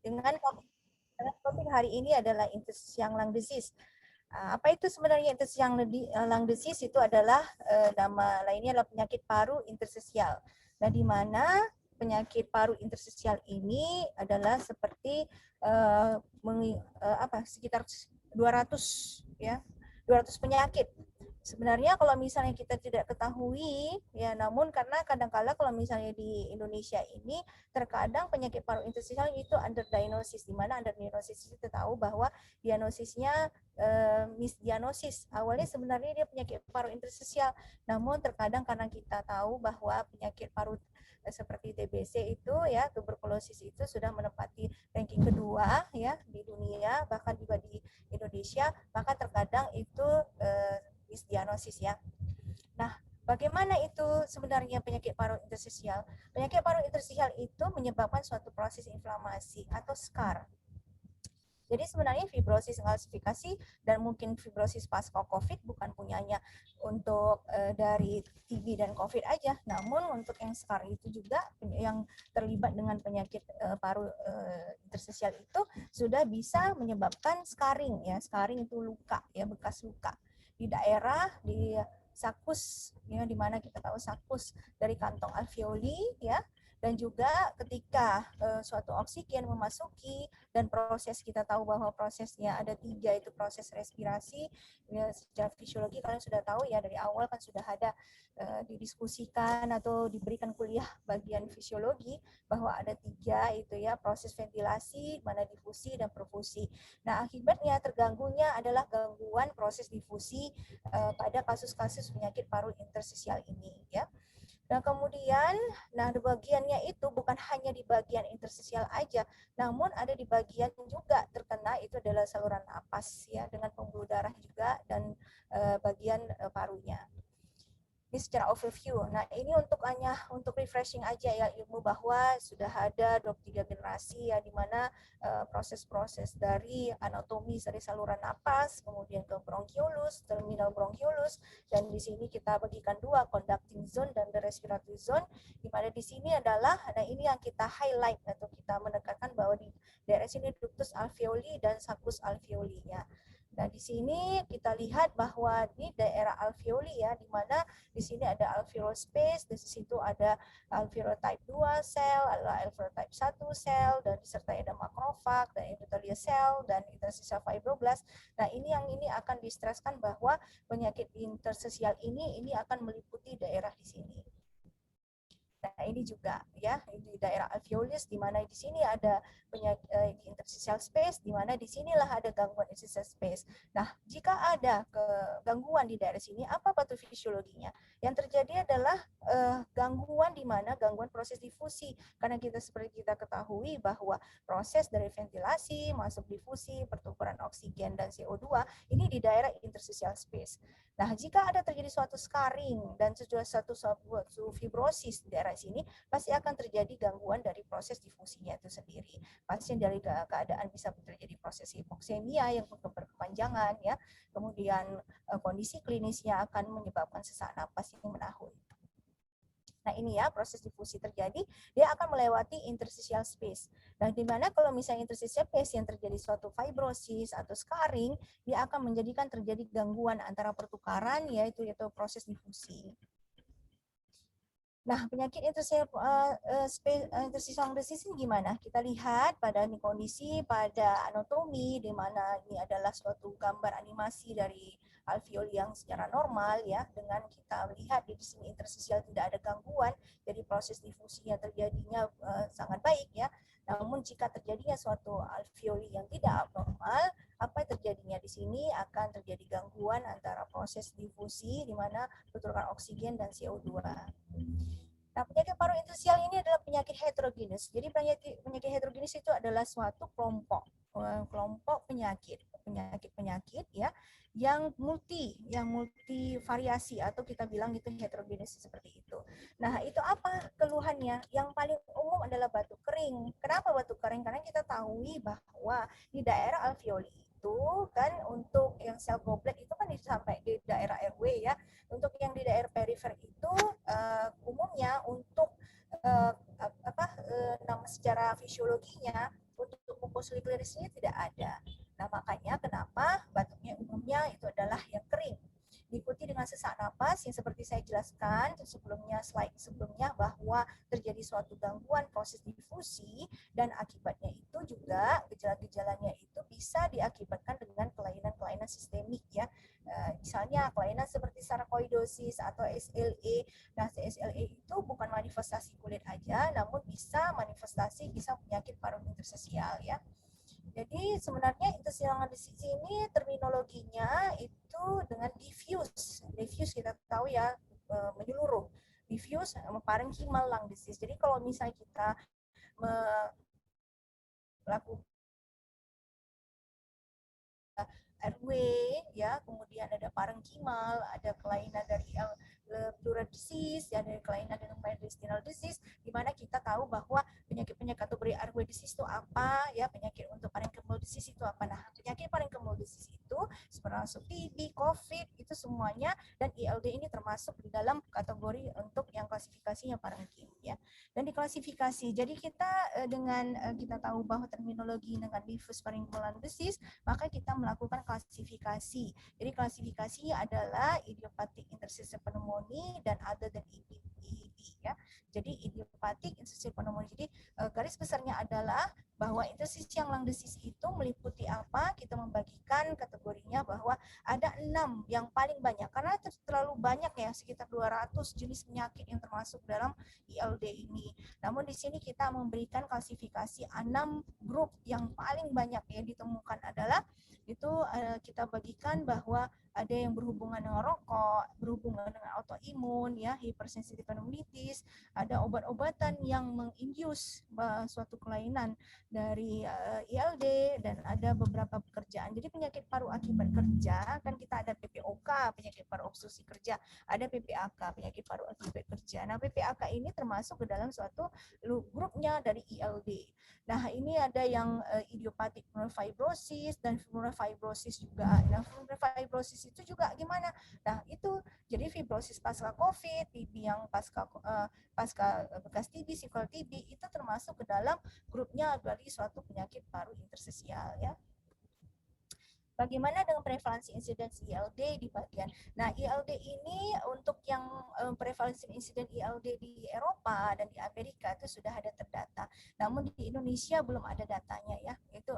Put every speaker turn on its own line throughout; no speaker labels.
dengan topik hari ini adalah interstitial lung disease. Apa itu sebenarnya interstitial lung disease? Itu adalah nama lainnya adalah penyakit paru interstisial. Nah, di mana penyakit paru interstisial ini adalah seperti sekitar 200 ya, 200 penyakit. Sebenarnya kalau misalnya kita tidak ketahui ya, namun karena kadang-kala kalau misalnya di Indonesia ini terkadang penyakit paru interstisial itu underdiagnosis, di mana underdiagnosis kita tahu bahwa diagnosisnya misdiagnosis. Awalnya sebenarnya dia penyakit paru interstisial, namun terkadang karena kita tahu bahwa penyakit paru seperti TBC itu ya, tuberkulosis itu sudah menempati ranking kedua ya di dunia, bahkan juga di Indonesia, maka terkadang itu misdiagnosis ya. Nah, bagaimana itu sebenarnya penyakit paru interstisial? Penyakit paru interstisial itu menyebabkan suatu proses inflamasi atau scar. Jadi sebenarnya fibrosis kalsifikasi dan mungkin fibrosis pasca COVID bukan punyanya untuk dari TB dan COVID aja, namun untuk yang scar itu juga yang terlibat dengan penyakit paru interstisial itu sudah bisa menyebabkan scarring ya. Scarring itu luka ya, bekas luka di daerah di sakus ya, di mana kita tahu sakus dari kantong alveoli ya, dan juga ketika suatu oksigen memasuki dan proses kita tahu bahwa prosesnya ada 3, itu proses respirasi ya, secara fisiologi kalian sudah tahu ya, dari awal kan sudah ada didiskusikan atau diberikan kuliah bagian fisiologi bahwa ada 3 itu ya, proses ventilasi, mana difusi dan perfusi. Nah, akibatnya terganggunya adalah gangguan proses difusi pada kasus-kasus penyakit paru interstisial ini ya. Dan kemudian, nah di bagiannya itu bukan hanya di bagian interstisial aja, namun ada di bagian juga terkena itu adalah saluran napas ya, dengan pembuluh darah juga dan bagian parunya. Ini secara overview. Nah, ini hanya untuk refreshing aja ya ilmu bahwa sudah ada 23 generasi ya, di mana proses-proses dari anatomi dari saluran napas, kemudian ke bronchiolus, terminal bronchiolus, dan di sini kita bagikan 2, conducting zone dan the respiratory zone, di mana di sini adalah, nah ini yang kita highlight atau kita menekankan bahwa di daerah sini ductus alveoli dan saccus alveoli ya. Nah, di sini kita lihat bahwa di daerah alveoli ya, di mana di sini ada alveolar space, di situ ada alveolar type 2 sel, ada alveolar type 1 sel, dan disertai ada makrofag, dan endothelial cell, dan interstitial fibroblast. Nah, ini akan distreskan bahwa penyakit interstisial ini akan meliputi daerah di sini. Nah, ini juga ya, di daerah alveolus, di mana di sini ada penyakit interstitial space, di mana di sinilah ada gangguan interstitial space. Nah, jika ada gangguan di daerah sini, apa patofisiologinya? Yang terjadi adalah gangguan di mana gangguan proses difusi, karena seperti kita ketahui bahwa proses dari ventilasi masuk difusi, pertukaran oksigen dan CO2 ini di daerah interstitial space. Nah, jika ada terjadi suatu scarring dan suatu fibrosis di daerah sini, pasti akan terjadi gangguan dari proses difusinya itu sendiri. Pasien dari keadaan bisa terjadi proses hipoksemia yang berkepanjangan ya, kemudian kondisi klinisnya akan menyebabkan sesak napas yang menahun. Nah, ini ya, proses difusi terjadi, dia akan melewati interstitial space. Nah, di mana kalau misalnya interstitial space yang terjadi suatu fibrosis atau scarring, dia akan menjadikan terjadi gangguan antara pertukaran, yaitu proses difusi. Nah, penyakit interstitial lung disease ini gimana? Kita lihat pada kondisi, pada anatomi, di mana ini adalah suatu gambar animasi dari alveoli yang secara normal ya, dengan kita lihat di sini interstisial tidak ada gangguan, jadi proses difusinya terjadinya sangat baik ya. Namun jika terjadinya suatu alveoli yang tidak abnormal, apa yang terjadinya di sini akan terjadi gangguan antara proses difusi di mana pertukaran oksigen dan CO2. Nah, penyakit paru interstisial ini adalah penyakit heterogenes. Jadi penyakit heterogenes itu adalah suatu kelompok penyakit ya, yang multi variasi, atau kita bilang itu heterogenes seperti itu. Nah, itu apa keluhannya? Yang paling umum adalah batuk kering. Kenapa batuk kering? Karena kita tahu bahwa di daerah alveoli itu kan, untuk yang sel goblet itu kan sampai di daerah airway ya. Untuk yang di daerah perifer itu umumnya untuk nama secara fisiologinya untuk mukosolikulerisnya tidak ada. Nah, makanya kenapa batuknya umumnya itu adalah yang kering. Diikuti dengan sesak napas yang seperti saya jelaskan sebelumnya, slide sebelumnya, bahwa terjadi suatu gangguan proses difusi dan akibatnya itu juga gejala-gejalanya itu bisa diakibatkan dengan kelainan-kelainan sistemik ya. Misalnya kelainan seperti sarkoidosis atau SLE. Nah, SLE itu bukan manifestasi kulit aja, namun bisa manifestasi bisa penyakit paru interstisial ya. Jadi sebenarnya interstitial disease ini terminologinya itu dengan diffuse. Diffuse kita tahu ya, menyeluruh. Diffuse parenchymal lung disease. Jadi kalau misalnya kita melakukan RW ya, kemudian ada parenchymal, ada kelainan dari pleural disease, ya, dari kelainan dengan intestinal disease, di mana kita tahu bahwa penyakit-penyakit kategori RW disease itu apa, ya, penyakit untuk parenchymal disease itu apa. Nah, penyakit parenchymal disease itu termasuk TB, COVID, itu semuanya, dan ILD ini termasuk di dalam kategori untuk yang klasifikasinya parenchym ya. Dan diklasifikasi, jadi kita dengan kita tahu bahwa terminologi dengan diffuse parenchymal disease, maka kita melakukan klasifikasi. Jadi klasifikasi adalah idiopathic interstitial pneumonia dan other than EEP ya. Jadi idiopathic interstitial pneumonia. Jadi garis besarnya adalah bahwa interstitial lung disease itu meliputi apa? Kita membagikan kategorinya bahwa ada 6 yang paling banyak, karena terlalu banyak ya, sekitar 200 jenis penyakit yang termasuk dalam ILD ini. Namun di sini kita memberikan klasifikasi 6 grup yang paling banyak yang ditemukan adalah itu kita bagikan bahwa ada yang berhubungan dengan rokok, berhubungan dengan autoimun, ya, hypersensitive pneumonitis, ada obat-obatan yang menginduce suatu kelainan dari ILD, dan ada beberapa pekerjaan. Jadi penyakit paru akibat kerja, kan kita ada PPOK, penyakit paru obstruksi kerja, ada PPAK, penyakit paru akibat kerja. Nah, PPAK ini termasuk ke dalam suatu grupnya dari ILD. Nah, ini ada yang idiopathic pulmonary fibrosis dan pulmonary fibrosis juga. Nah, pulmonary fibrosis itu juga gimana? Nah, itu jadi fibrosis pasca COVID, TB yang pasca bekas TB, sequel TB, itu termasuk ke dalam grupnya dari suatu penyakit paru interstisial ya. Bagaimana dengan prevalensi insiden ILD di bagian? Nah, ILD ini untuk yang prevalensi insiden ILD di Eropa dan di Amerika itu sudah ada terdata. Namun di Indonesia belum ada datanya ya. Itu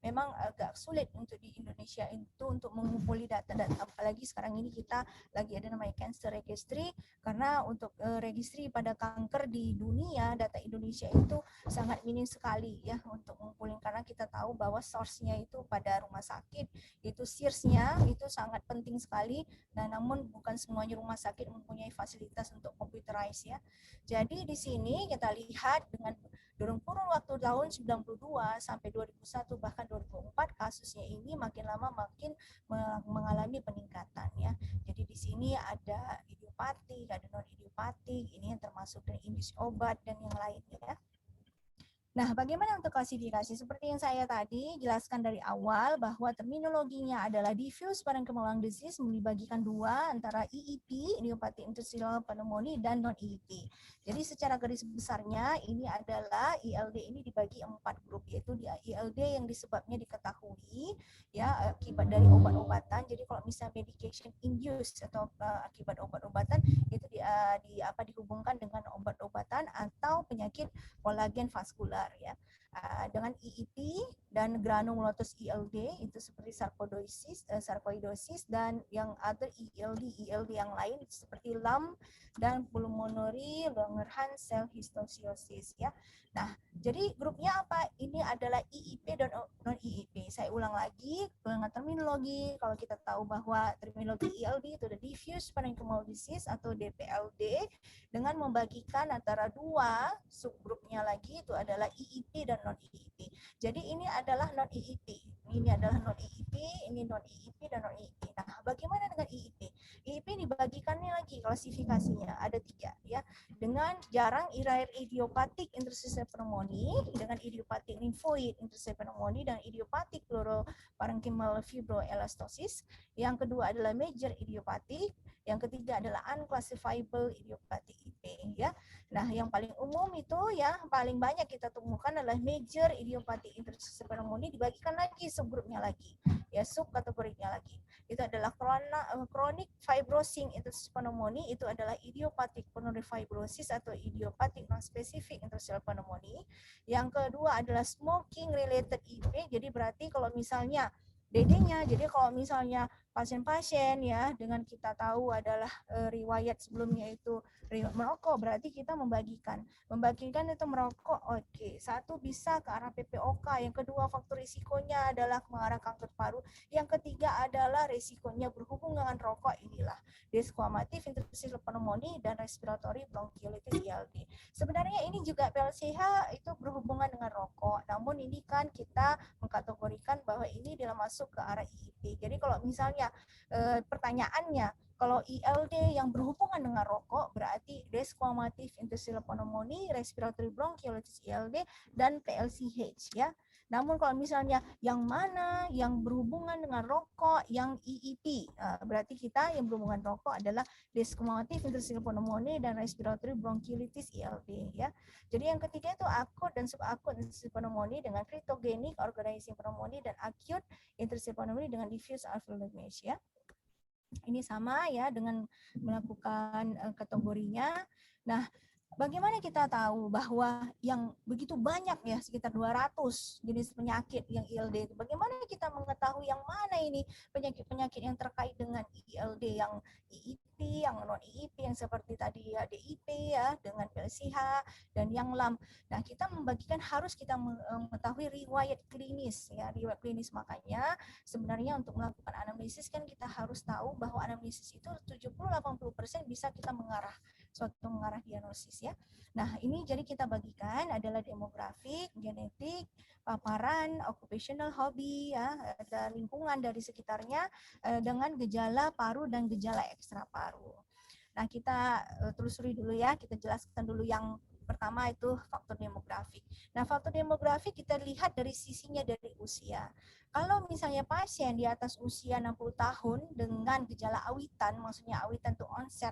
memang agak sulit untuk di Indonesia itu untuk mengumpuli data-data, apalagi sekarang ini kita lagi ada namanya cancer registry, karena untuk registry pada kanker di dunia, data Indonesia itu sangat minim sekali ya untuk mengumpulin, karena kita tahu bahwa source-nya itu pada rumah sakit, itu SIRS-nya itu sangat penting sekali. Nah, namun bukan semuanya rumah sakit mempunyai fasilitas untuk computerize ya. Jadi di sini kita lihat dengan dalam kurun waktu tahun 92 sampai 2001 bahkan 2004, kasusnya ini makin lama makin mengalami peningkatan ya. Jadi di sini ada idiopatik, ada non idiopatik, ini yang termasuk dari industri obat dan yang lainnya ya. Nah, bagaimana untuk klasifikasi? Seperti yang saya tadi jelaskan dari awal bahwa terminologinya adalah diffuse parenchymal lung disease, dibagikan dua antara IEP, idiopathic interstitial pneumonia, dan non-IEP. Jadi secara garis besarnya ini adalah ILD ini dibagi 4 grup, yaitu ILD yang disebabnya diketahui ya akibat dari obat-obatan. Jadi kalau misalnya medication induced atau akibat obat-obatan itu dihubungkan dengan obat-obatan atau penyakit kolagen vaskular ya. Dengan IEP dan granulomatous ILD itu seperti sarkoidosis dan yang other ILD yang lain seperti LAM dan pulmonary Langerhans cell histosiosis ya. Nah, jadi grupnya apa? Ini adalah IEP dan non-IEP. Saya ulang lagi dengan terminologi. Kalau kita tahu bahwa terminologi ILD itu ada diffuse parenchymal disease atau DPLD, dengan membagikan antara dua subgrupnya lagi, itu adalah IEP dan non-IEP. Jadi ini adalah non-IEP. Ini adalah non-IEP, ini non-IEP dan non-IEP. Nah, bagaimana dengan IEP? IEP dibagikannya lagi klasifikasinya ada 3 ya. dengan jarang idiopatik interstitial pneumonia, dengan idiopatik lymphoid interstitial pneumonia, dan idiopatik pleuroparenchymal fibroelastosis. Yang kedua adalah major idiopatik. Yang ketiga adalah unclassifiable idiopatik IP, ya. Nah, yang paling umum itu ya paling banyak kita temukan adalah major idiopatik interstitial pneumonia, dibagikan lagi subgrupnya lagi, ya, subkategorinya lagi. Itu adalah chronic fibrosing interstitial pneumonia, itu adalah idiopatik pulmonary fibrosis atau idiopatik non-specific interstitial pneumonia. Yang kedua adalah smoking related IP, jadi berarti kalau misalnya DD-nya, jadi kalau misalnya pasien-pasien ya dengan kita tahu adalah riwayat sebelumnya itu merokok, berarti kita membagikan itu merokok. Oke, satu bisa ke arah PPOK, yang kedua faktor risikonya adalah mengarah kanker paru, yang ketiga adalah risikonya berhubungan dengan rokok, inilah desquamative interstitial pneumonia dan respiratory bronchiolitis ILD. Sebenarnya ini juga PLCH itu berhubungan dengan rokok, namun ini kan kita mengkategorikan bahwa ini dalam masuk ke arah IIP. Jadi kalau misalnya pertanyaannya, kalau ILD yang berhubungan dengan rokok berarti desquamative interstitial pneumonia, respiratory bronchiolitis ILD, dan PLCH, ya. Namun kalau misalnya yang mana yang berhubungan dengan rokok, yang IIP, berarti kita yang berhubungan rokok adalah desquamative interstitial pneumonia dan respiratory bronchiolitis ILD, ya. Jadi yang ketiga itu akut dan subakut interstitial pneumonia dengan cryptogenic organizing pneumonia dan acute interstitial pneumonia dengan diffuse alveolar mesh, ya. Ini sama ya dengan melakukan kategorinya. Nah, bagaimana kita tahu bahwa yang begitu banyak ya, sekitar 200 jenis penyakit yang ILD itu, bagaimana kita mengetahui yang mana ini penyakit-penyakit yang terkait dengan ILD, yang IIP, yang non IIP, yang seperti tadi ya DIP ya, dengan PLCH dan yang LAM. Nah, kita membagikan harus kita mengetahui riwayat klinis ya, riwayat klinis. Makanya sebenarnya untuk melakukan anamnesis kan kita harus tahu bahwa anamnesis itu 70-80% bisa kita mengarah diagnosis ya. Nah, ini jadi kita bagikan adalah demografik, genetik, paparan, occupational hobby ya, ada lingkungan dari sekitarnya dengan gejala paru dan gejala ekstra paru. Nah, kita telusuri dulu ya, kita jelaskan dulu yang pertama itu faktor demografik. Nah, faktor demografik kita lihat dari sisinya dari usia. Kalau misalnya pasien di atas usia 60 tahun dengan gejala awitan, maksudnya awitan itu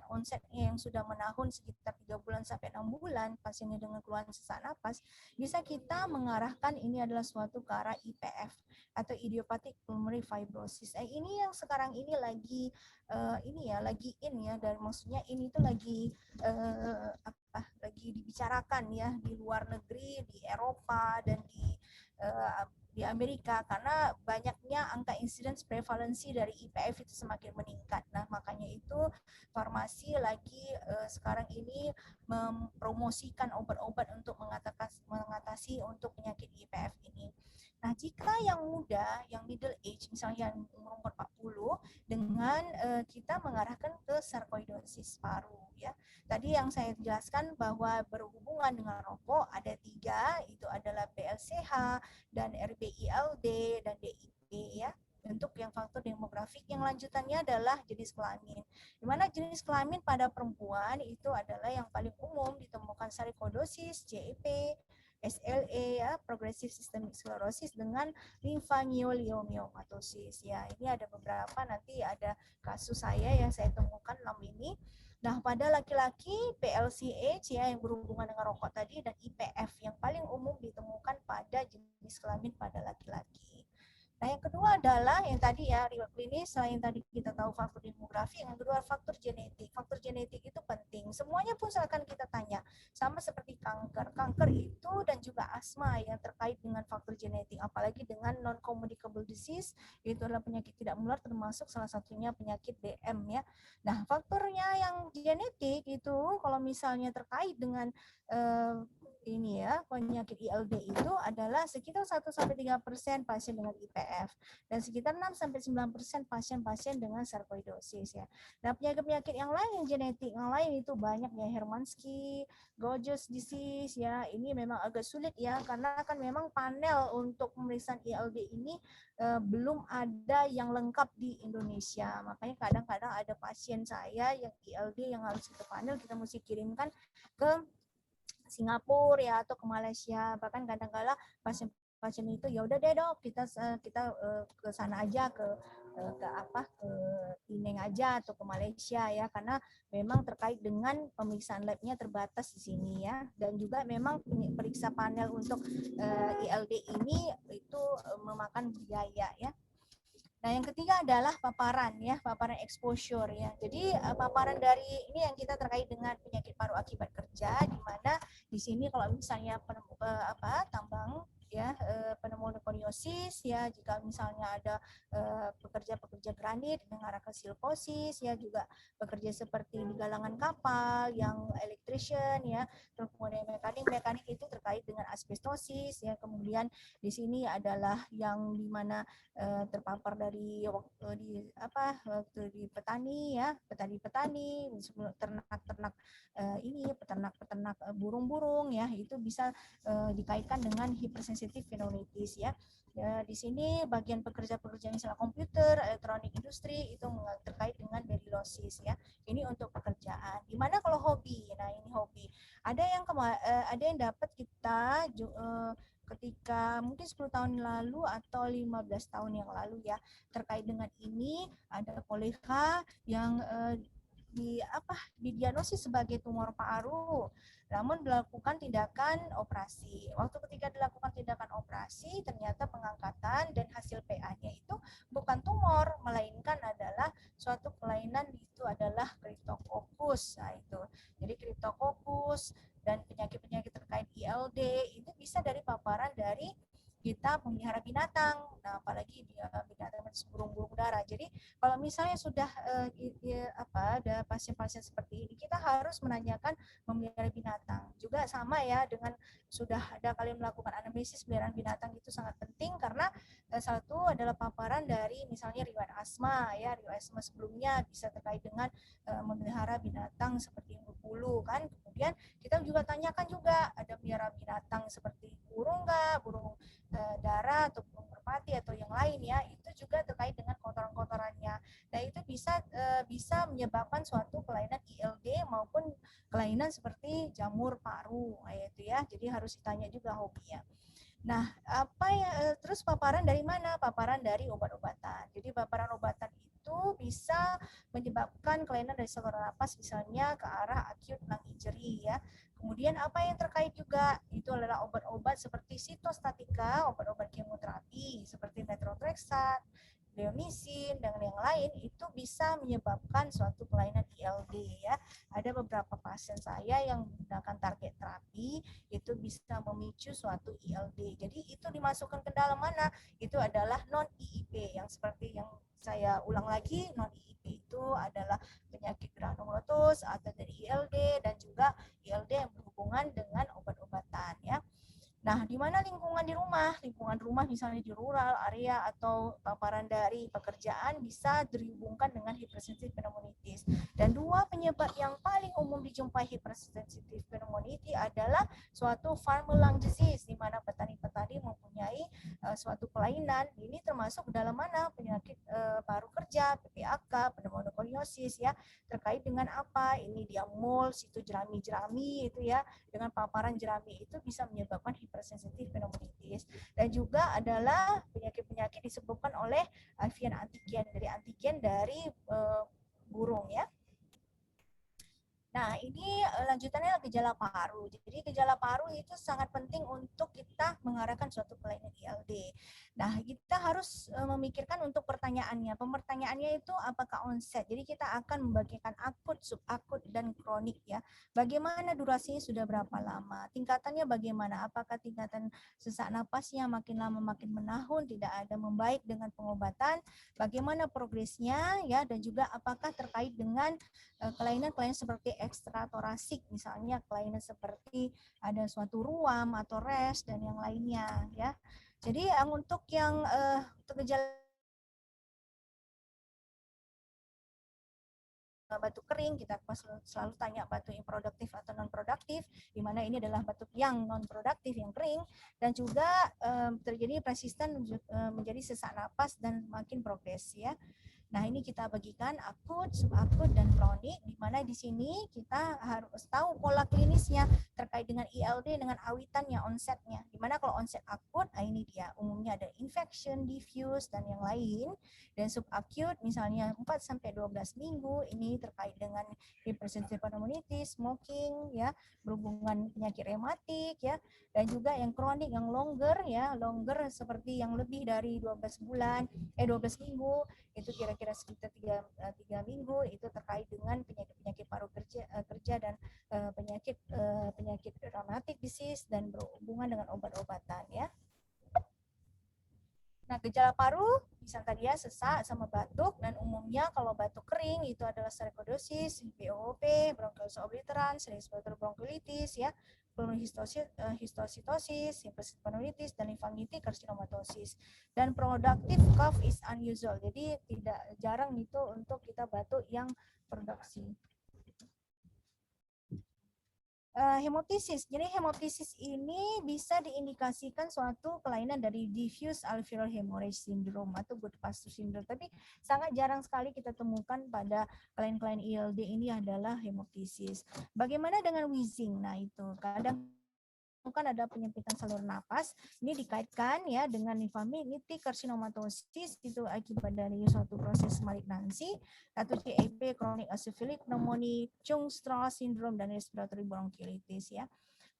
onsetnya yang sudah menahun sekitar 3 bulan sampai 6 bulan, pasiennya dengan keluhan sesak napas, bisa kita mengarahkan ini adalah suatu ke arah IPF atau idiopathic pulmonary fibrosis. Ini yang sekarang ini lagi lagi in ya, dan maksudnya ini tuh lagi lagi dibicarakan ya di luar negeri, di Eropa dan di Amerika, karena banyaknya angka incidence prevalensi dari IPF itu semakin meningkat. Nah, makanya itu farmasi lagi sekarang ini mempromosikan obat-obat untuk mengatasi untuk penyakit IPF ini. Nah, jika yang muda, yang middle age, misalnya yang umur 40, dengan kita mengarahkan ke sarkoidosis paru ya. Tadi yang saya jelaskan bahwa berhubungan dengan rokok ada 3, itu adalah PLCH dan RBILD dan DIP ya. Untuk yang faktor demografik, yang lanjutannya adalah jenis kelamin. Di mana jenis kelamin pada perempuan itu adalah yang paling umum ditemukan sarkoidosis, JEP, SLE ya, progressive systemic sclerosis dengan limfangioliomyomatosis ya. Ini ada beberapa, nanti ada kasus saya yang saya temukan 6 ini. Nah, pada laki-laki PLCH ya yang berhubungan dengan rokok tadi, dan IPF yang paling umum ditemukan pada jenis kelamin pada laki-laki. Nah, yang kedua adalah yang tadi ya, riwayat klinis. Selain tadi kita tahu faktor demografi, yang kedua faktor genetik. Faktor genetik itu penting. Semuanya pun akan kita tanya. Sama seperti kanker. Kanker itu dan juga asma yang terkait dengan faktor genetik. Apalagi dengan non-communicable disease, itu adalah penyakit tidak menular, termasuk salah satunya penyakit DM ya. Nah, faktornya yang genetik itu kalau misalnya terkait dengan ini ya, penyakit ILD itu adalah sekitar 1-3% pasien dengan IPF dan sekitar 6-9% pasien-pasien dengan sarkoidosis ya. Nah, penyakit-penyakit yang lain yang genetik yang lain itu banyak ya, Hermansky, Gauger's disease ya. Ini memang agak sulit ya karena kan memang panel untuk pemeriksaan ILD ini belum ada yang lengkap di Indonesia. Makanya kadang-kadang ada pasien saya yang ILD yang harus kita panel, kita mesti kirimkan ke Singapura ya atau ke Malaysia. Bahkan kadang-kala pasien itu ya udah deh dok, kita ke sana aja, ke Penang aja atau ke Malaysia ya, karena memang terkait dengan pemeriksaan labnya terbatas di sini ya, dan juga memang periksa panel untuk ILD ini itu memakan biaya ya. Nah, yang ketiga adalah paparan ya, paparan exposure ya. Jadi paparan dari ini yang kita terkait dengan penyakit paru akibat kerja, di mana di sini kalau misalnya tambang ya, pneumokoniosis ya, jika misalnya ada pekerja-pekerja granit dengan silvosis ya, juga bekerja seperti di galangan kapal yang electrician ya, terus kemudian mekanik itu terkait dengan asbestosis ya, kemudian di sini adalah yang dimana terpapar dari waktu di petani ya, petani ternak-ternak peternak burung-burung ya, itu bisa dikaitkan dengan hypersensitive pneumonitis ya. Ya, di sini bagian pekerja-pekerja misalnya komputer, elektronik industri itu terkait dengan berilosis ya. Ini untuk pekerjaan. Gimana kalau hobi? Nah, ini hobi. Ada yang dapat kita ketika mungkin 10 tahun lalu atau 15 tahun yang lalu ya, terkait dengan ini ada kolega yang didiagnosis sebagai tumor paru, namun dilakukan tindakan operasi. Waktu ketika dilakukan tindakan operasi, ternyata pengangkatan dan hasil PA-nya itu bukan tumor, melainkan adalah suatu kelainan, itu adalah Cryptococcus. Nah, itu. Jadi Cryptococcus dan penyakit-penyakit terkait ILD itu bisa dari paparan dari kita memelihara binatang. Nah, apalagi binatang burung-burung dara. Jadi kalau misalnya sudah ada pasien-pasien seperti ini, kita harus menanyakan memelihara binatang. Juga sama ya dengan sudah ada kalian melakukan anamnesis pemeliharaan binatang, itu sangat penting karena satu adalah paparan dari misalnya riwayat asma ya, riwayat asma sebelumnya bisa terkait dengan memelihara binatang seperti berbulu kan. Kemudian kita juga tanyakan juga ada melihara binatang seperti burung nggak, burung dara atau burung merpati atau yang lain ya, itu juga terkait dengan kotoran-kotorannya. Nah, itu bisa menyebabkan suatu kelainan ILD maupun kelainan seperti jamur paru itu ya. Jadi harus ditanya juga hobinya. Nah, terus paparan dari mana? Paparan dari obat-obatan. Jadi paparan obatan itu bisa menyebabkan kelainan dari saluran napas misalnya ke arah acute lung injury ya. Kemudian apa yang terkait juga itu adalah obat-obat seperti sitostatika, obat-obat kemoterapi seperti methotrexate, leonisin dan yang lain itu bisa menyebabkan suatu kelainan ILD ya. Ada beberapa pasien saya yang menggunakan target terapi itu bisa memicu suatu ILD. Jadi itu dimasukkan ke dalam mana? Itu adalah non IIP, yang seperti yang saya ulang lagi, non IIP itu adalah penyakit granulomatous atau dari ILD dan juga ILD yang berhubungan dengan obat-obatan ya. Nah, di mana lingkungan di rumah? Lingkungan rumah misalnya di rural area atau paparan dari pekerjaan bisa dihubungkan dengan hypersensitive pneumonitis. Dan dua penyebab yang paling umum dijumpai hypersensitive pneumonitis adalah suatu farmer lung disease, di mana petani-petani mempunyai suatu kelainan. Ini termasuk dalam mana? Penyakit paru kerja, PPAK, pneumokoniosis ya. Terkait dengan apa? Ini dia mold, itu jerami-jerami itu ya. Dengan paparan jerami itu bisa menyebabkan hypersensitive pneumonitis. Dan juga adalah penyakit-penyakit disebabkan oleh avian antigen, dari antigen dari burung ya. Nah, ini lanjutannya gejala paru. Jadi gejala paru itu sangat penting untuk kita mengarahkan suatu kelainan ILD. Nah, kita harus memikirkan untuk pertanyaannya. Pertanyaannya itu apakah onset. Jadi kita akan membagikan akut, subakut, dan kronik ya. Bagaimana durasinya sudah berapa lama? Tingkatannya bagaimana? Apakah tingkatan sesak napasnya makin lama makin menahun, tidak ada membaik dengan pengobatan? Bagaimana progresnya ya, dan juga apakah terkait dengan kelainan-kelainan seperti ekstratorasik, misalnya kelainan seperti ada suatu ruam atau rash dan yang lainnya ya. Jadi untuk yang untuk gejala batuk kering, kita selalu tanya batuk yang produktif atau non produktif, di mana ini adalah batuk yang non produktif, yang kering, dan juga terjadi persisten menjadi sesak napas dan makin progres ya. Nah, ini kita bagikan akut, subakut, dan kronik, di mana di sini kita harus tahu pola klinisnya terkait dengan ILD dengan awitannya, onsetnya. Di mana kalau onset akut, ini dia umumnya ada infection, diffuse, dan yang lain. Dan subakut misalnya 4-12 minggu, ini terkait dengan hypersensitive pneumonitis, smoking, ya, berhubungan penyakit rematik, ya, dan juga yang kronik, yang longer, ya, longer seperti yang lebih dari 12 minggu, itu kira-kira sekitar 3 minggu, itu terkait dengan penyakit-penyakit paru kerja dan penyakit rheumatic disease dan berhubungan dengan obat-obatan ya. Nah, gejala paru bisa tadi ya sesak sama batuk, dan umumnya kalau batuk kering itu adalah sarkoidosis, BOOP, bronkiolitis obliterans, respiratory bronkiolitis ya, histositosis, pneumonitis, dan limfangiti karsinomatosis. Dan productive cough is unusual. Jadi tidak jarang itu untuk kita batuk yang produksi. Hemoptisis. Jadi hemoptisis ini bisa diindikasikan suatu kelainan dari diffuse alveolar hemorrhage syndrome atau Goodpasture syndrome. Tapi sangat jarang sekali kita temukan pada klien-klien ILD ini adalah hemoptisis. Bagaimana dengan wheezing? Nah, itu kadang kan ada penyempitan saluran napas, ini dikaitkan ya dengan limfangiti karsinomatosis, itu akibat dari suatu proses malignansi, atau CEP, chronic eosinophilic pneumonia, Chung-Strauss syndrome, dan respiratory bronchiolitis ya.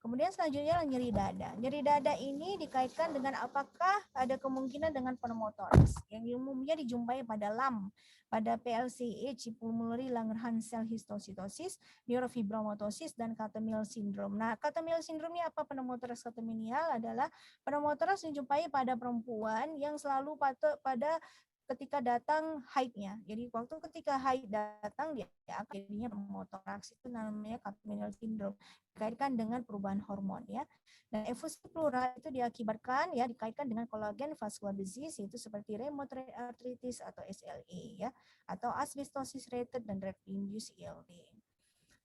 Kemudian selanjutnya nyeri dada. Nyeri dada ini dikaitkan dengan apakah ada kemungkinan dengan pneumotoraks yang umumnya dijumpai pada LAM, pada PLCH, pulmonary Langerhans cell histositosis, neurofibromatosis, dan Catamenial syndrome. Nah, Catamenial syndrome ini apa? Pneumotoraks catamenial adalah pneumotoraks dijumpai pada perempuan yang selalu pada ketika datang haidnya. Jadi waktu ketika haid datang dia akhirnya pneumotoraks, itu namanya Catamenial syndrome, dikaitkan dengan perubahan hormon ya. Dan efusi pleural itu diakibatkan ya, dikaitkan dengan collagen vascular disease, itu seperti rheumatoid arthritis atau SLE ya, atau asbestosis related dan red induced ILD.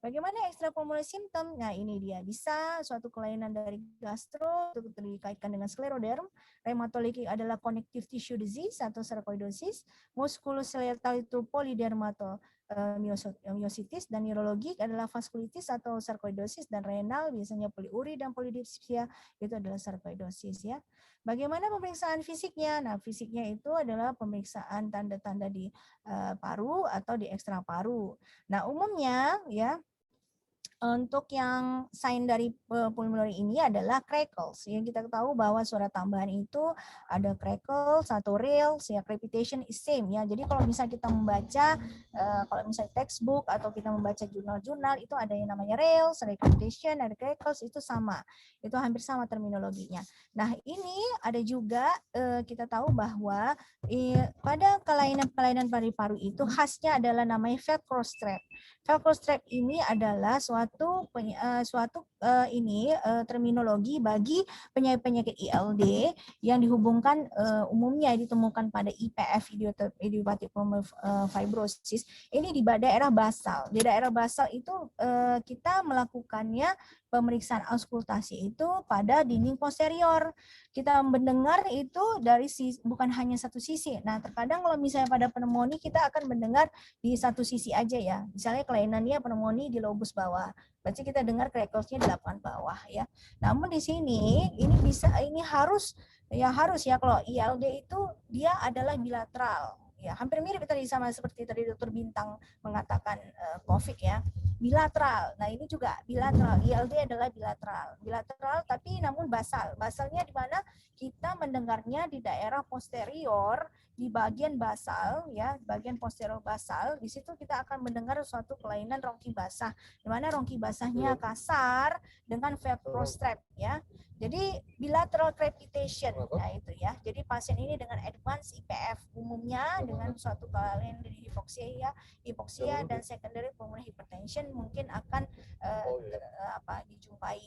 Bagaimana extrapulmonary symptom? Nah, ini dia. Bisa suatu kelainan dari gastro, itu dikaitkan dengan skleroderm. Rheumatologic adalah connective tissue disease atau sarkoidosis. Musculoskeletal itu polydermatomyositis, dan neurologik adalah vaskulitis atau sarkoidosis, dan renal biasanya poliuri dan polydipsia, itu adalah sarkoidosis ya. Bagaimana pemeriksaan fisiknya? Nah, fisiknya itu adalah pemeriksaan tanda-tanda di paru atau di ekstra paru. Nah, umumnya ya, untuk yang sign dari pulmonary ini adalah crackles. Yang kita tahu bahwa suara tambahan itu ada crackles atau rails, ya, crepitation is same ya. Jadi kalau misalnya kita membaca, kalau misalnya textbook atau kita membaca jurnal-jurnal, itu ada yang namanya rails, ada crepitation, ada crackles, itu sama. Itu hampir sama terminologinya. Nah, ini ada juga kita tahu bahwa pada kelainan-kelainan paru-paru itu khasnya adalah namanya Velcro strap. Velcro strap ini adalah suatu terminologi bagi penyakit ILD yang dihubungkan umumnya ditemukan pada IPF, idiopathic pulmonary fibrosis. Ini di daerah basal. Di daerah basal itu kita melakukannya pemeriksaan auskultasi itu pada dinding posterior. Kita mendengar itu dari bukan hanya satu sisi. Nah, terkadang kalau misalnya pada pneumonia kita akan mendengar di satu sisi aja ya. Misalnya kelainannya pneumonia di lobus bawah. Berarti kita dengar cracklesnya di lapangan bawah ya. Namun di sini ini harus ya kalau ILD itu dia adalah bilateral. Ya, hampir mirip tadi sama seperti tadi Dr. Bintang mengatakan COVID ya. Bilateral. Nah, ini juga bilateral. ILD adalah bilateral. Bilateral tapi namun basal. Basalnya di mana kita mendengarnya di daerah posterior, di bagian basal ya, bagian posterior basal. Di situ kita akan mendengar suatu kelainan rongki basah, di mana rongki basahnya kasar dengan velcro strap ya. Jadi bilateral crepitation, nah itu ya. Jadi pasien ini dengan advance IPF umumnya dengan suatu kelainan dari hipoksia dan secondary pulmonary hypertension mungkin akan dijumpai.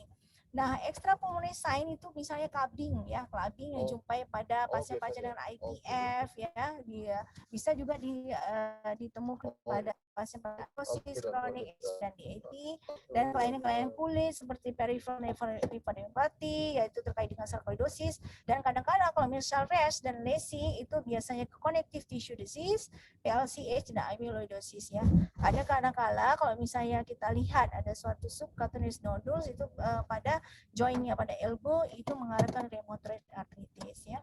Nah, extra pulmonary sign itu misalnya clubbing ya, clubbing yang dijumpai pada pasien-pasien dengan IPF ya, dia bisa juga ditemukan pada pasien-pasien kronik dan DAT dan kelainan kulit seperti peripheral nephropathy yaitu terkait dengan sarkoidosis, dan kadang-kadang kalau misal RAS dan LASI itu biasanya connective tissue disease, PLCH dan amyloidosis ya. Ada kadang-kala kalau misalnya kita lihat ada suatu subcutaneous nodules itu pada jointnya, pada elbow, itu mengarahkan rheumatoid arthritis ya.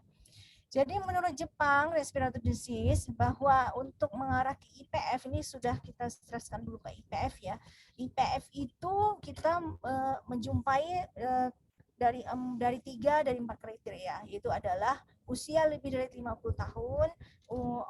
Jadi menurut Jepang respiratory disease bahwa untuk mengarah ke IPF ini sudah kita streskan dulu ke IPF ya. IPF itu kita menjumpai dari 4 kriteria, yaitu adalah usia lebih dari 50 tahun,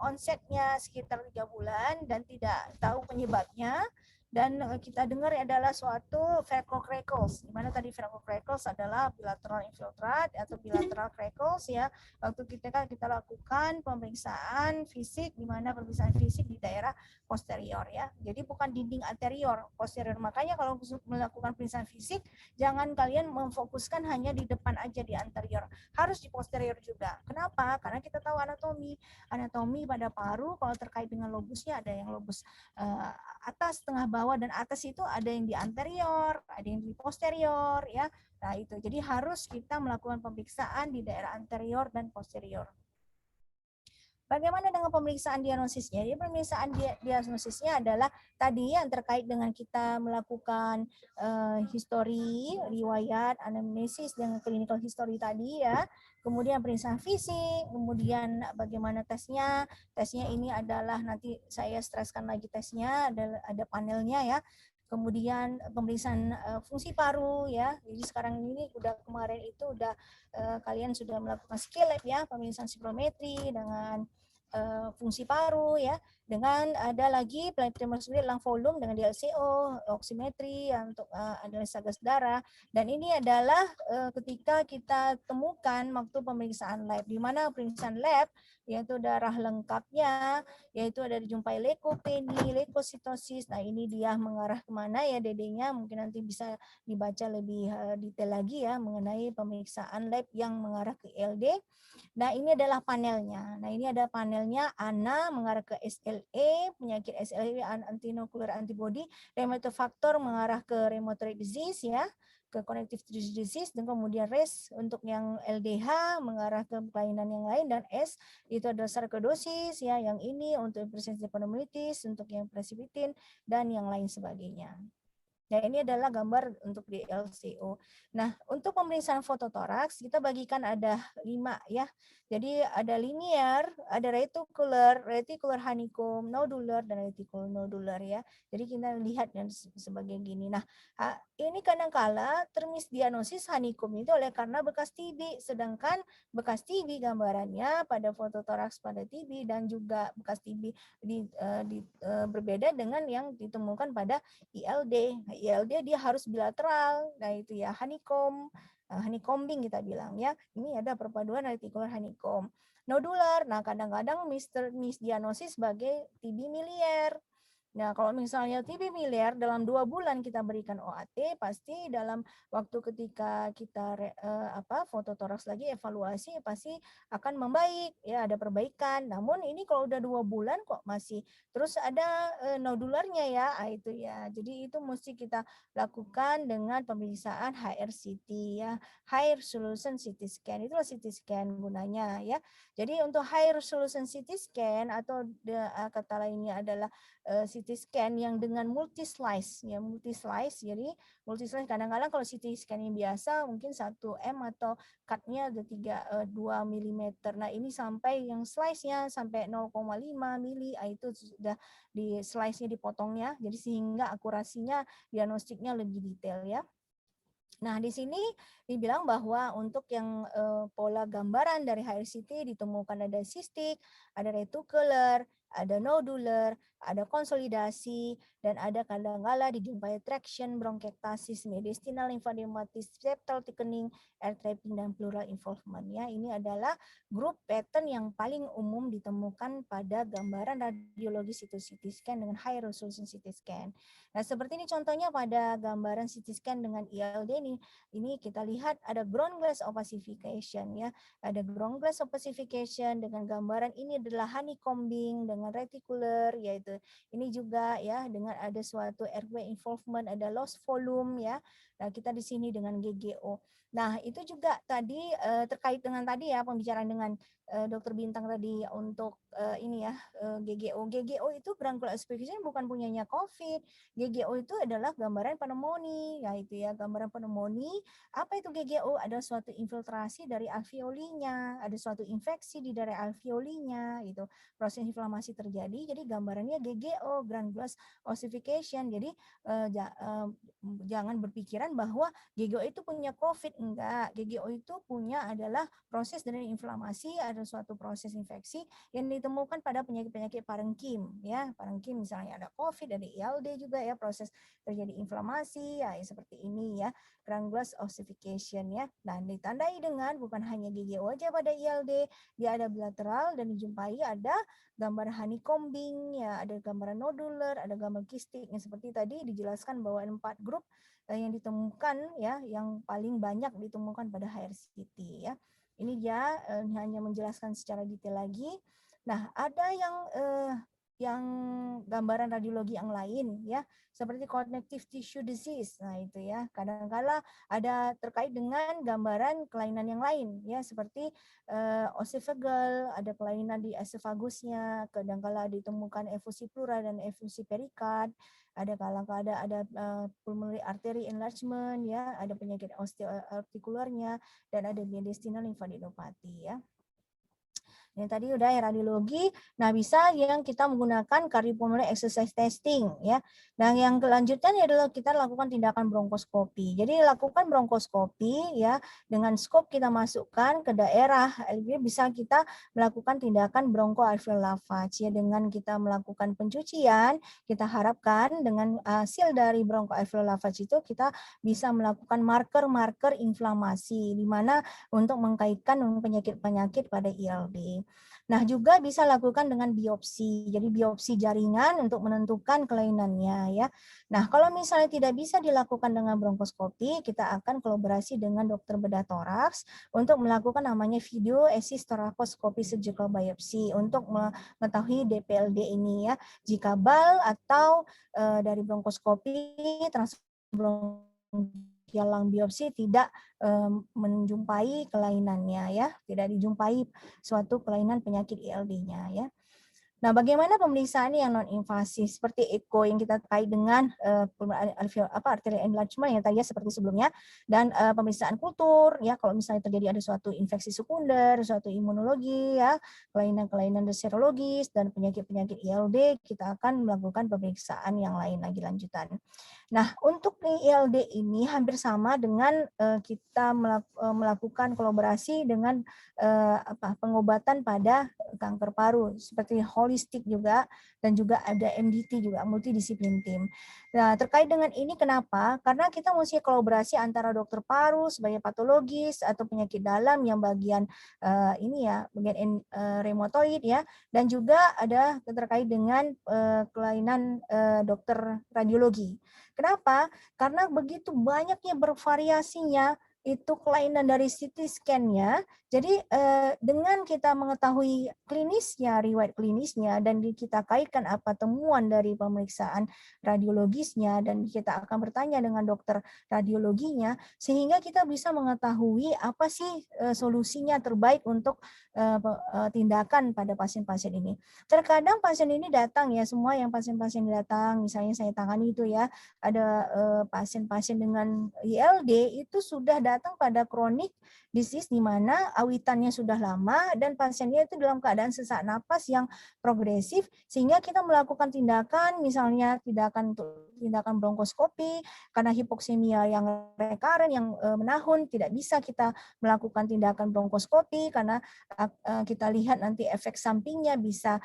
onsetnya sekitar 3 bulan dan tidak tahu penyebabnya. Dan kita dengar adalah suatu fecal crackles, di mana tadi fecal crackles adalah bilateral infiltrate atau bilateral crackles ya. Waktu kita lakukan pemeriksaan fisik, di mana pemeriksaan fisik di daerah posterior ya. Jadi bukan dinding anterior, posterior. Makanya kalau melakukan pemeriksaan fisik, jangan kalian memfokuskan hanya di depan aja di anterior, harus di posterior juga. Kenapa? Karena kita tahu anatomi pada paru kalau terkait dengan lobusnya, ada yang lobus atas, tengah, bawah, dan atas itu ada yang di anterior, ada yang di posterior ya. Nah itu, jadi harus kita melakukan pemeriksaan di daerah anterior dan posterior. Bagaimana dengan pemeriksaan diagnosisnya? Jadi pemeriksaan diagnosisnya adalah tadi yang terkait dengan kita melakukan histori, riwayat, anamnesis, dan clinical history tadi ya. Kemudian pemeriksaan fisik, kemudian bagaimana tesnya. Tesnya ini adalah nanti saya streskan lagi tesnya, ada panelnya ya. Kemudian pemeriksaan fungsi paru ya. Jadi sekarang ini kemarin itu kalian sudah melakukan skill lab ya, pemeriksaan spirometri dengan fungsi paru ya, dengan ada lagi plethysmography lung volume dengan DLCO, oximetri untuk analisa gas darah. Dan ini adalah ketika kita temukan waktu pemeriksaan lab, di mana pemeriksaan lab yaitu darah lengkapnya, yaitu ada dijumpai leukopenia, leukositosis. Nah ini dia mengarah kemana ya DD-nya, mungkin nanti bisa dibaca lebih detail lagi ya mengenai pemeriksaan lab yang mengarah ke LD. Nah, ini adalah panelnya. Nah, ini ada panelnya ANA mengarah ke SLE, penyakit SLE antinuclear antibody, rheumatoid mengarah ke rheumatoid disease ya, ke connective tissue disease, dan kemudian RES untuk yang LDH mengarah ke kelainan yang lain, dan S itu adalah sarkoidosis ya, yang ini untuk presence pneumonitis, untuk yang precipitin dan yang lain sebagainya. Nah, ini adalah gambar untuk di LCO. Nah, untuk pemeriksaan fototoraks kita bagikan ada 5 ya. Jadi ada linear, ada reticular honeycomb, nodular, dan reticular nodular ya. Jadi kita lihat yang sebagai gini. Nah, ini kadangkala termisdiagnosis honeycomb itu oleh karena bekas TB, sedangkan bekas TB gambarannya pada fototoraks pada TB dan juga bekas TB berbeda dengan yang ditemukan pada ILD. ILD dia harus bilateral. Nah, itu ya honeycombing kita bilang ya. Ini ada perpaduan reticular honeycomb. Nodular, nah kadang-kadang misdiagnosis sebagai TB miliar. Nah, kalau misalnya TB miliar dalam 2 bulan kita berikan OAT, pasti dalam waktu ketika kita fototoraks lagi evaluasi pasti akan membaik ya, ada perbaikan. Namun ini kalau udah 2 bulan kok masih terus ada nodularnya ya, itu ya. Jadi itu mesti kita lakukan dengan pemeriksaan HRCT ya, High Resolution CT Scan. Itulah CT Scan gunanya ya. Jadi untuk High Resolution CT Scan atau kata lainnya adalah CT scan yang dengan multi slice ya, jadi multi slice kadang-kadang kalau CT scan yang biasa mungkin 1 M atau cut-nya ada 2 mm. Nah, ini sampai yang slice-nya sampai 0,5 mili, itu sudah di slice-nya dipotongnya, jadi sehingga akurasinya diagnostiknya lebih detail ya. Nah, di sini dibilang bahwa untuk yang pola gambaran dari HRCT ditemukan ada sistik, ada reticular, ada nodular, ada konsolidasi, dan ada kadang-kala dijumpai traction, bronkiektasis, mediastinal lymphadenomatis, septal thickening, air trapping, dan pleural involvement. Ya, ini adalah grup pattern yang paling umum ditemukan pada gambaran radiologi CT scan dengan high resolution CT scan. Nah, seperti ini contohnya pada gambaran CT scan dengan ILD ini kita lihat ada ground glass opacification ya. Ada ground glass opacification dengan gambaran ini adalah honeycombing dengan reticular, yaitu ini juga ya dengan ada suatu airway involvement, ada loss volume ya. Nah, kita di sini dengan GGO. Nah, itu juga tadi terkait dengan tadi ya pembicaraan dengan Dokter Bintang tadi untuk ini ya GGO. GGO itu ground glass opacification bukan punyanya COVID. GGO itu adalah gambaran pneumonia, yaitu ya gambaran pneumonia. Apa itu GGO? Ada suatu infiltrasi dari alveolinya, ada suatu infeksi di daerah alveolinya, itu proses inflamasi terjadi. Jadi gambarannya GGO, ground glass ossification. Jadi jangan berpikiran bahwa GGO itu punya COVID, enggak. GGO itu punya adalah proses dari inflamasi, ada suatu proses infeksi yang ditemukan pada penyakit-penyakit parenkim, ya. Parenkim misalnya ada COVID, ada ILD juga ya, proses terjadi inflamasi ya seperti ini ya. Ground glass ossification ya. Dan ditandai dengan bukan hanya GGO aja pada ILD, dia ada bilateral dan dijumpai ada gambar honeycombing ya, ada gambaran nodular, ada gambar kistik yang seperti tadi dijelaskan bahwa ada 4 grup yang ditemukan ya, yang paling banyak ditemukan pada HRCT ya. Ini dia hanya menjelaskan secara detail lagi. Nah, ada yang gambaran radiologi yang lain ya, seperti connective tissue disease. Nah, itu ya, kadang-kala ada terkait dengan gambaran kelainan yang lain ya, seperti oesophageal, ada kelainan di esofagusnya, kadang-kala ditemukan efusi pleural dan efusi perikard, ada kadang-kala ada pulmonary artery enlargement ya, ada penyakit osteoartikularnya, dan ada mediastinal lymphadenopathy ya. Yang tadi udah ya radiologi. Nah, bisa yang kita menggunakan cardiopulmonary exercise testing ya. Nah, yang kelanjutannya adalah kita lakukan tindakan bronkoskopi. Jadi lakukan bronkoskopi ya, dengan skop kita masukkan ke daerah, bisa kita melakukan tindakan bronchoalveolar lavage ya, dengan kita melakukan pencucian. Kita harapkan dengan hasil dari bronchoalveolar lavage itu kita bisa melakukan marker-marker inflamasi di mana untuk mengkaitkan dengan penyakit-penyakit pada ILD. Nah, juga bisa lakukan dengan biopsi. Jadi biopsi jaringan untuk menentukan kelainannya ya. Nah, kalau misalnya tidak bisa dilakukan dengan bronkoskopi, kita akan kolaborasi dengan dokter bedah toraks untuk melakukan namanya video assist thoracostomy surgical biopsy untuk mengetahui DPLD ini ya. Jika bal atau dari bronkoskopi transbronchial biopsi tidak menjumpai kelainannya ya, tidak dijumpai suatu kelainan penyakit ILD-nya ya. Nah, bagaimana pemeriksaan yang non invasif seperti echo yang kita terkait dengan arterial enlargement yang tadi ya seperti sebelumnya, dan pemeriksaan kultur ya kalau misalnya terjadi ada suatu infeksi sekunder, suatu imunologi ya, kelainan-kelainan serologis dan penyakit-penyakit ILD, kita akan melakukan pemeriksaan yang lain lagi lanjutan. Nah, untuk ILD ini hampir sama dengan kita melakukan kolaborasi dengan pengobatan pada kanker paru seperti holistik juga, dan juga ada MDT juga, multidisiplin tim. Nah, terkait dengan ini kenapa? Karena kita mesti kolaborasi antara dokter paru sebagai patologis atau penyakit dalam yang bagian ini ya, bagian reumatoid ya, dan juga ada terkait dengan kelainan dokter radiologi. Kenapa? Karena begitu banyaknya bervariasinya itu kelainan dari CT scan-nya. Jadi dengan kita mengetahui klinisnya, riwayat klinisnya, dan kita kaitkan apa temuan dari pemeriksaan radiologisnya, dan kita akan bertanya dengan dokter radiologinya, sehingga kita bisa mengetahui apa sih solusinya terbaik untuk tindakan pada pasien-pasien ini. Terkadang pasien ini datang ya, semua yang pasien-pasien datang, misalnya saya tangani itu ya, ada pasien-pasien dengan ILD itu sudah datang pada kronik disease di mana awitannya sudah lama dan pasiennya itu dalam keadaan sesak napas yang progresif, sehingga kita melakukan tindakan, misalnya tindakan bronkoskopi karena hipoksemia yang rekaren yang menahun, tidak bisa kita melakukan tindakan bronkoskopi karena kita lihat nanti efek sampingnya bisa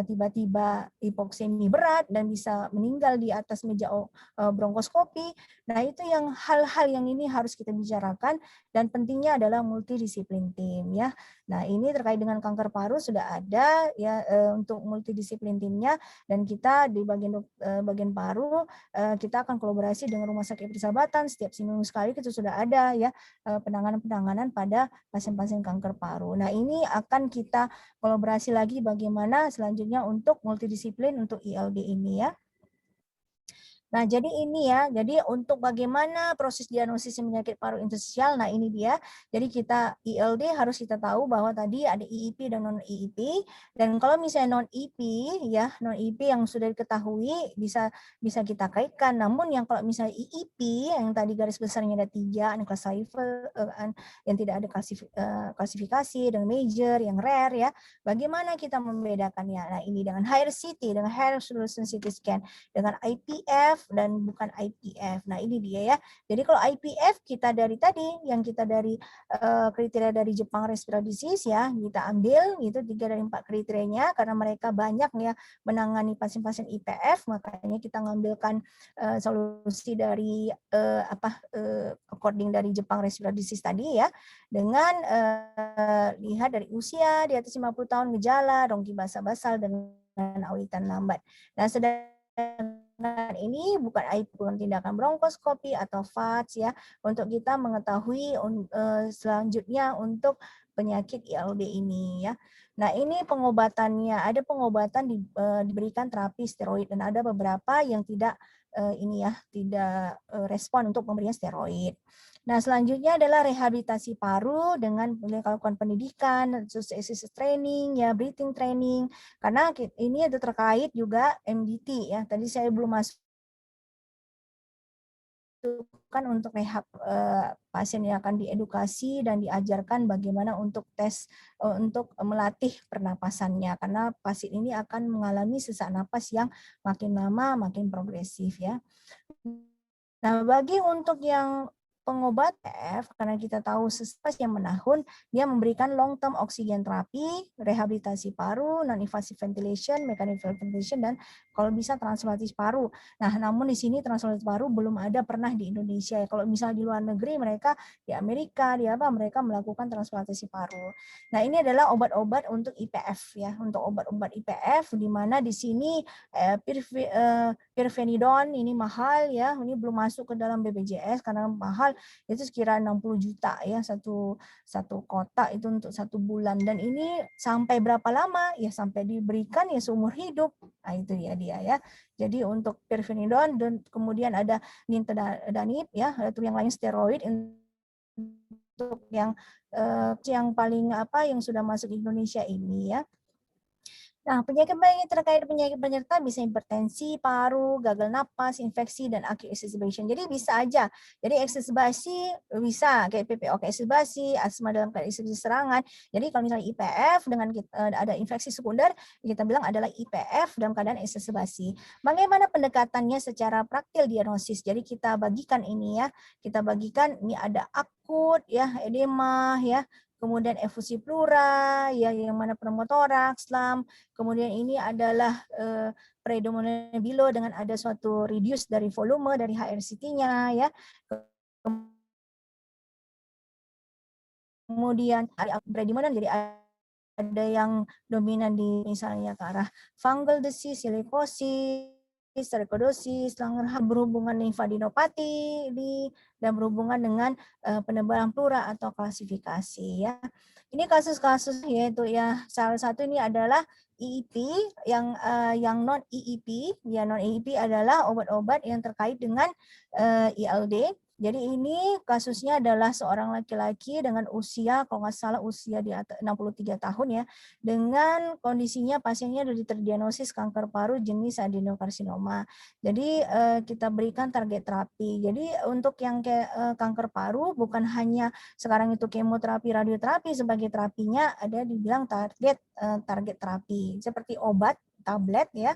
tiba-tiba hipoksemi berat dan bisa meninggal di atas meja bronkoskopi. Nah, itu yang hal-hal yang ini harus kita bicarakan, dan pentingnya adalah multidisiplin tim ya. Nah, ini terkait dengan kanker paru sudah ada ya untuk multidisiplin timnya, dan kita di bagian paru kita akan kolaborasi dengan Rumah Sakit Persahabatan setiap seminggu sekali, itu sudah ada ya penanganan pada pasien-pasien kanker paru. Nah, ini akan kita kolaborasi lagi bagaimana selanjutnya untuk multidisiplin untuk ILD ini ya. Nah, jadi ini ya, jadi untuk bagaimana proses diagnosis penyakit paru interstisial, nah ini dia. Jadi kita ILD harus kita tahu bahwa tadi ada IEP dan non-IEP. Dan kalau misalnya non-EP ya, non-EP yang sudah diketahui bisa kita kaitkan. Namun yang kalau misalnya IEP yang tadi garis besarnya ada 3, unclassifiable, yang tidak ada klasifikasi, dengan major, yang rare ya. Bagaimana kita membedakannya? Nah, ini dengan high RCT, dengan high resolution CT scan, dengan IPF dan bukan IPF. Nah, ini dia ya. Jadi kalau IPF kita dari tadi yang kita dari kriteria dari Jepang Respiratory Disease ya, kita ambil itu 3 dari 4 kriterianya karena mereka banyak ya menangani pasien-pasien IPF, makanya kita ngambilkan solusi dari according dari Jepang Respiratory Disease tadi ya, dengan lihat dari usia di atas 50 tahun, gejala bronki basal-basal dengan awitan lambat. Nah, sedangkan ini bukan tindakan bronkoskopi atau VATS ya, untuk kita mengetahui selanjutnya untuk penyakit ILD ini ya. Nah, ini pengobatannya, ada pengobatan diberikan terapi steroid dan ada beberapa yang tidak tidak respon untuk pemberian steroid. Nah, selanjutnya adalah rehabilitasi paru dengan melakukan pendidikan, exercise training, ya breathing training, karena ini ada terkait juga MDT ya. Tadi saya belum masukkan untuk rehab pasien yang akan diedukasi dan diajarkan bagaimana untuk tes untuk melatih pernapasannya, karena pasien ini akan mengalami sesak napas yang makin lama makin progresif ya. Nah, bagi untuk yang pengobat PF, karena kita tahu sesak yang menahun, dia memberikan long term oksigen terapi, rehabilitasi paru, non-invasive ventilation, mechanical ventilation, dan kalau bisa transplantasi paru. Nah, namun di sini transplantasi paru belum ada pernah di Indonesia. Kalau misalnya di luar negeri, mereka di Amerika, mereka melakukan transplantasi paru. Nah, ini adalah obat-obat untuk IPF ya, untuk obat-obat IPF, di mana di sini pirfenidon ini mahal ya, ini belum masuk ke dalam BPJS karena mahal, itu sekira 60 juta ya satu kotak itu untuk 1 bulan, dan ini sampai berapa lama ya, sampai diberikan ya seumur hidup. Nah, itu ya dia ya. Jadi untuk pirfenidon, dan kemudian ada nintedanib ya, itu yang lain steroid untuk yang paling yang sudah masuk Indonesia ini ya. Nah, penyakit-penyakit terkait penyakit penyerta bisa hipertensi, paru, gagal napas, infeksi, dan acute exacerbation. Jadi bisa aja. Jadi exacerbasi bisa kayak PPOK exacerbasi, asma dalam keadaan exacerbasi serangan. Jadi kalau misalnya IPF dengan ada infeksi sekunder, kita bilang adalah IPF dalam keadaan exacerbasi. Bagaimana pendekatannya secara praktil diagnosis? Jadi kita bagikan ini ya. Kita bagikan ini ada akut ya, edema ya, kemudian efusi pleura ya, yang mana pneumotoraks, SLAM. Kemudian ini adalah predominant below dengan ada suatu reduce dari volume dari HRCT-nya ya. Kemudian predominant jadi ada yang dominan di misalnya ke arah fungal disease, silikosis, sarkoidosis, Langerhans, berhubungan limfadinopati dan berhubungan dengan penebalan pleura atau klasifikasi ya. Ini kasus-kasus yaitu ya, salah satu ini adalah EEP yang non EEP ya, non EEP adalah obat-obat yang terkait dengan ILD Jadi ini kasusnya adalah seorang laki-laki dengan usia, kalau nggak salah usia di atas 63 tahun ya, dengan kondisinya pasiennya sudah terdiagnosis kanker paru jenis adenokarsinoma. Jadi kita berikan target terapi. Jadi untuk yang kanker paru bukan hanya sekarang itu kemoterapi, radioterapi sebagai terapinya, ada dibilang target terapi seperti obat tablet ya,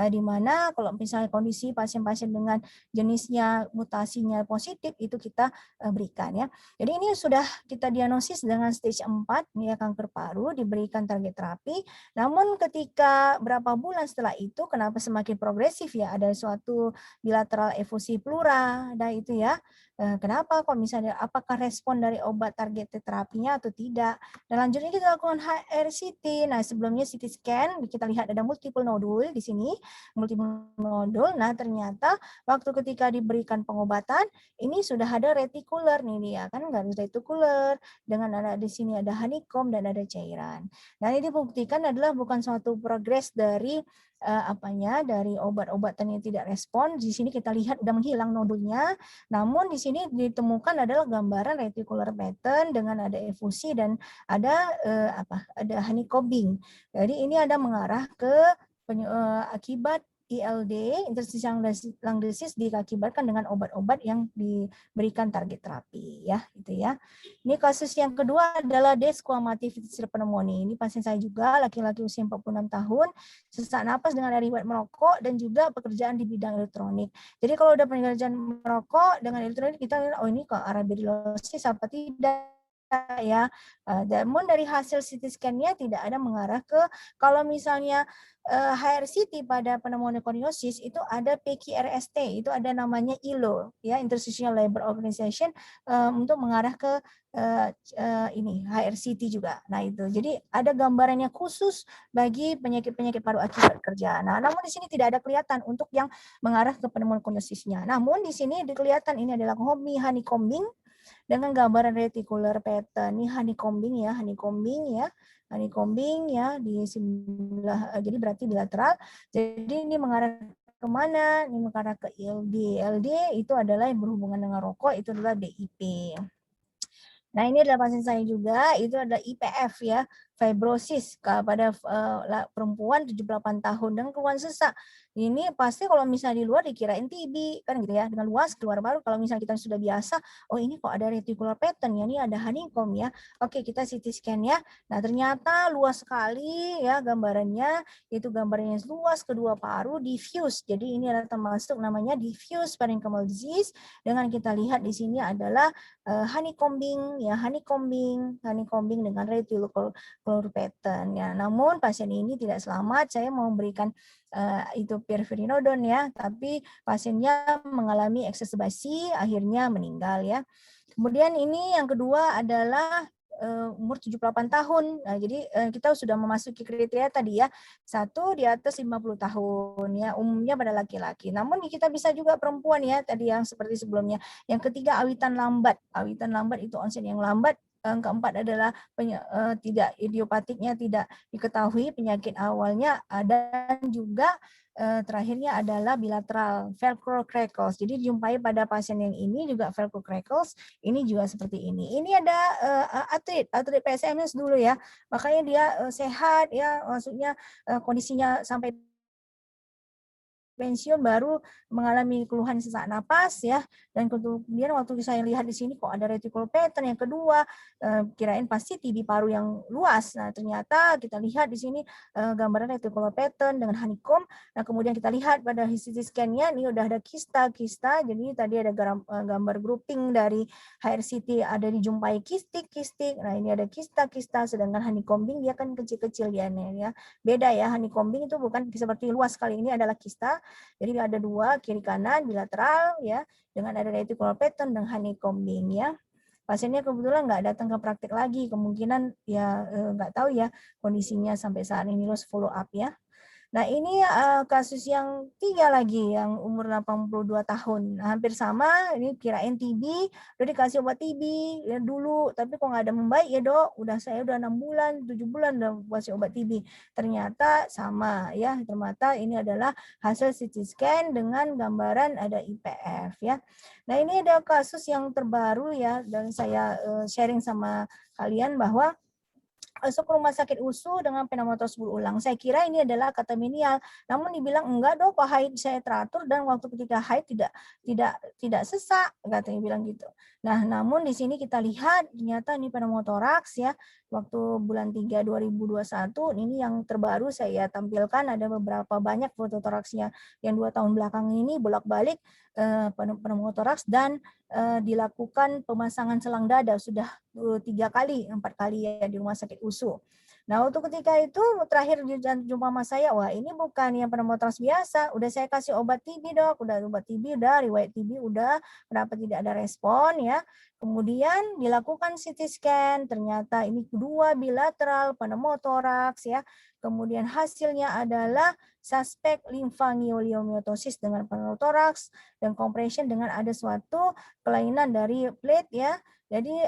di mana kalau misalnya kondisi pasien-pasien dengan jenisnya mutasinya positif itu kita berikan ya. Jadi ini sudah kita diagnosis dengan stage 4 ya kanker paru, diberikan target terapi. Namun ketika berapa bulan setelah itu kenapa semakin progresif ya, ada suatu bilateral efusi pleura, nah itu ya. Kenapa kok misalnya apakah respon dari obat target terapinya atau tidak? Dan lanjutnya kita lakukan HRCT. Nah, sebelumnya CT scan kita lihat ada multiple nodule di sini, multiple nodule. Nah, ternyata waktu ketika diberikan pengobatan ini sudah ada retikuler nih dia kan nggak retikuler dengan ada di sini ada honeycomb dan ada cairan. Nah, ini dibuktikan adalah bukan suatu progres dari dari obat-obatan yang tidak respon. Di sini kita lihat udah menghilang nodulnya. Namun di sini ditemukan adalah gambaran reticular pattern dengan ada efusi dan ada ada honeycombing. Jadi ini ada mengarah ke akibat ILD, interstitial lung disease diakibatkan dengan obat-obat yang diberikan target terapi ya, gitu ya. Ini kasus yang kedua adalah desquamative pneumonia. Ini pasien saya juga laki-laki usia 46 tahun, sesak napas dengan riwayat merokok dan juga pekerjaan di bidang elektronik. Jadi kalau udah pekerjaan merokok dengan elektronik kita oh ini kok arabidosis apa tidak ya. Namun dari hasil CT scan-nya tidak ada mengarah ke kalau misalnya HRCT pada pneumoconiosis itu ada PQRST, itu ada namanya ILO ya, Interstitial Labor Organization untuk mengarah ke ini HRCT juga. Nah itu, jadi ada gambarannya khusus bagi penyakit-penyakit paru akibat kerja. Nah, namun di sini tidak ada kelihatan untuk yang mengarah ke pneumoconiosisnya. Namun di sini kelihatan ini adalah honeycombing dengan gambaran reticular pattern. Ini honeycombing ya, honeycombing ya di sebelah, jadi berarti bilateral. Jadi ini mengarah kemana? Ini mengarah ke ILD. ILD itu adalah yang berhubungan dengan rokok, itu adalah BIP. Nah, ini adalah pasien saya juga, itu adalah IPF ya, fibrosis pada perempuan 78 tahun dengan keluhan sesak. Ini pasti kalau misalnya di luar dikirain TB kan gitu ya, dengan luas keluar baru kalau misalnya kita sudah biasa, oh ini kok ada reticular pattern ya, ini ada honeycomb ya. Oke, kita CT scan ya. Nah, ternyata luas sekali ya gambarannya, itu gambarnya luas kedua paru diffuse. Jadi ini adalah termasuk namanya diffuse parenchymal disease. Dengan kita lihat di sini adalah honeycombing dengan reticular pattern ya. Namun pasien ini tidak selamat. Saya mau memberikan itu pirfenidone ya, tapi pasiennya mengalami ekserbasi akhirnya meninggal ya. Kemudian ini yang kedua adalah umur 78 tahun. Nah, jadi kita sudah memasuki kriteria tadi ya. Satu di atas 50 tahun ya, umumnya pada laki-laki. Namun kita bisa juga perempuan ya, tadi yang seperti sebelumnya. Yang ketiga awitan lambat. Awitan lambat itu onset yang lambat. Yang keempat adalah tidak idiopatiknya tidak diketahui penyakit awalnya, dan juga terakhirnya adalah bilateral velcro crackles. Jadi dijumpai pada pasien yang ini juga velcro crackles, ini juga seperti ini. Ini ada atlet PSMS dulu ya, makanya dia sehat ya, maksudnya kondisinya sampai pensiun baru mengalami keluhan sesak napas ya, dan kemudian waktu saya lihat di sini kok ada reticular pattern. Yang kedua kirain pasti TB paru yang luas. Nah, ternyata kita lihat di sini gambaran reticular pattern dengan honeycomb. Nah, kemudian kita lihat pada CT scan-nya ini udah ada kista. Jadi tadi ada gambar grouping dari HRCT, ada dijumpai kistik. Nah, ini ada kista, sedangkan honeycombing dia kan kecil-kecil ya. Beda ya, honeycombing itu bukan seperti luas, kali ini adalah kista. Jadi ada dua, kiri kanan bilateral ya, dengan ada reticular pattern dan honeycombing ya. Pasiennya kebetulan nggak datang ke praktek lagi, kemungkinan ya nggak tahu ya kondisinya sampai saat ini, terus follow up ya. Nah, ini kasus yang 3 lagi yang umur 82 tahun. Nah, hampir sama, ini kirain TB, udah dikasih obat TB ya dulu, tapi kok nggak ada membaik ya dok, saya udah 6 bulan, 7 bulan udah kasih obat TB. Ternyata sama ya, ternyata ini adalah hasil CT scan dengan gambaran ada IPF ya. Nah, ini ada kasus yang terbaru ya, dan saya sharing sama kalian bahwa masuk rumah sakit USU dengan pneumotorax berulang. Saya kira ini adalah katamenial, namun dibilang enggak dok, kok haid saya teratur dan waktu ketika haid tidak sesak, katanya bilang gitu. Nah, namun di sini kita lihat ternyata ini pneumotoraks ya, waktu bulan 3 2021 ini yang terbaru saya tampilkan, ada beberapa banyak foto toraksnya yang 2 tahun belakang ini bolak-balik pneumotoraks dan dilakukan pemasangan selang dada sudah 3 kali, 4 kali ya di rumah sakit USU. Nah, untuk ketika itu terakhir jumpa sama saya, wah ini bukan yang pneumotoraks biasa, udah saya kasih obat TB dok, udah obat TB udah, riwayat TB udah, kenapa tidak ada respon ya. Kemudian dilakukan CT scan, ternyata ini kedua bilateral pneumotoraks ya. Kemudian hasilnya adalah suspek limfangioliomyotosis dengan pneumotoraks dan compression dengan ada suatu kelainan dari plate ya. Jadi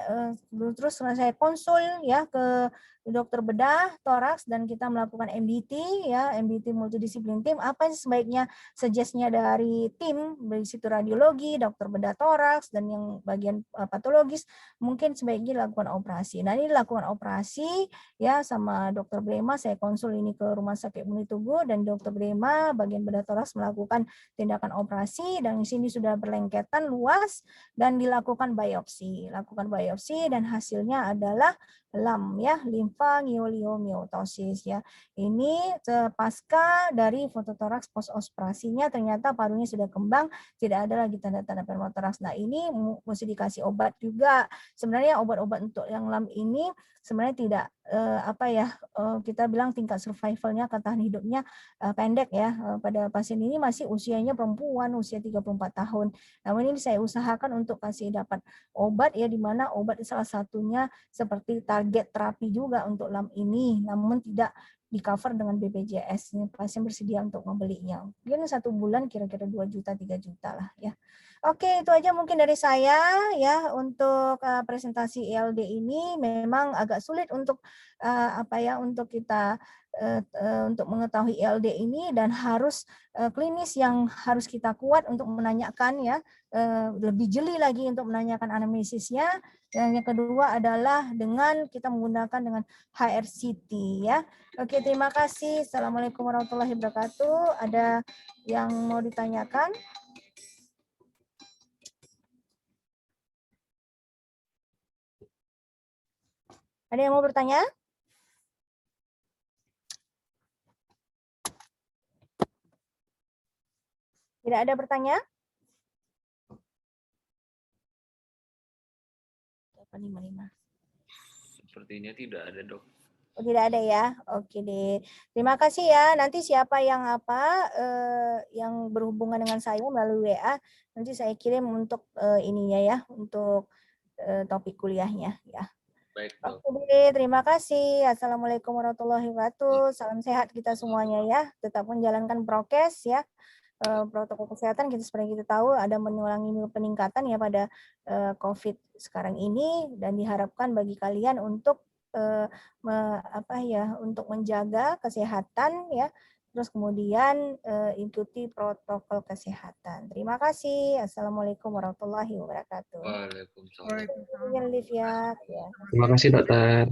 terus saya konsul ya ke dokter bedah toraks dan kita melakukan MDT ya, MDT multidisiplin tim. Apa sih sebaiknya suggest-nya dari tim dari situ radiologi, dokter bedah toraks dan yang bagian patologis mungkin sebaiknya dilakukan operasi. Nah, ini dilakukan operasi ya sama dokter Brema, saya konsul ini ke rumah sakit Uni Tugu dan dokter Brema bagian bedah toraks melakukan tindakan operasi dan di sini sudah berlengketan luas dan dilakukan biopsi. Lakukan biopsi dan hasilnya adalah LAM ya, limfangioliomyotosis ya. Ini pasca dari fototoraks post operasinya ternyata parunya sudah kembang, tidak ada lagi tanda-tanda pneumotoraks. Nah, ini mesti dikasih obat juga. Sebenarnya obat-obat untuk yang LAM ini sebenarnya tidak kita bilang tingkat survivalnya, ketahanan hidupnya pendek ya. Pada pasien ini masih usianya perempuan, usia 34 tahun. Namun ini saya usahakan untuk kasih dapat obat ya, di mana obat salah satunya seperti target terapi juga untuk LAM ini, namun tidak di cover dengan BPJS. Ini pasien bersedia untuk membelinya. Mungkin 1 bulan kira-kira 2 juta, 3 juta lah ya. Oke, itu aja mungkin dari saya ya untuk presentasi ILD ini. Memang agak sulit untuk untuk kita untuk mengetahui ILD ini dan harus klinis yang harus kita kuat untuk menanyakan ya, lebih jeli lagi untuk menanyakan anamnesisnya. Dan yang kedua adalah dengan kita menggunakan dengan HRCT ya. Oke, terima kasih. Assalamualaikum warahmatullahi wabarakatuh. Ada yang mau ditanyakan? Ada yang mau bertanya? Tidak ada bertanya? 55.
Sepertinya tidak ada, dok.
Oh, tidak ada ya. Oke deh. Terima kasih ya. Nanti siapa yang yang berhubungan dengan saya melalui WA, nanti saya kirim untuk ininya ya, untuk topik kuliahnya ya.
Baik, dok.
Oke, terima kasih. Assalamualaikum warahmatullahi wabarakatuh. Salam sehat kita semuanya ya. Tetap menjalankan prokes ya. Protokol kesehatan kita seperti kita tahu ada mengurangi peningkatan ya pada COVID sekarang ini dan diharapkan bagi kalian untuk untuk menjaga kesehatan ya. Terus kemudian ikuti protokol kesehatan. Terima kasih. Assalamualaikum warahmatullahi wabarakatuh.
Waalaikumsalam.
Ya.
Terima kasih, dokter.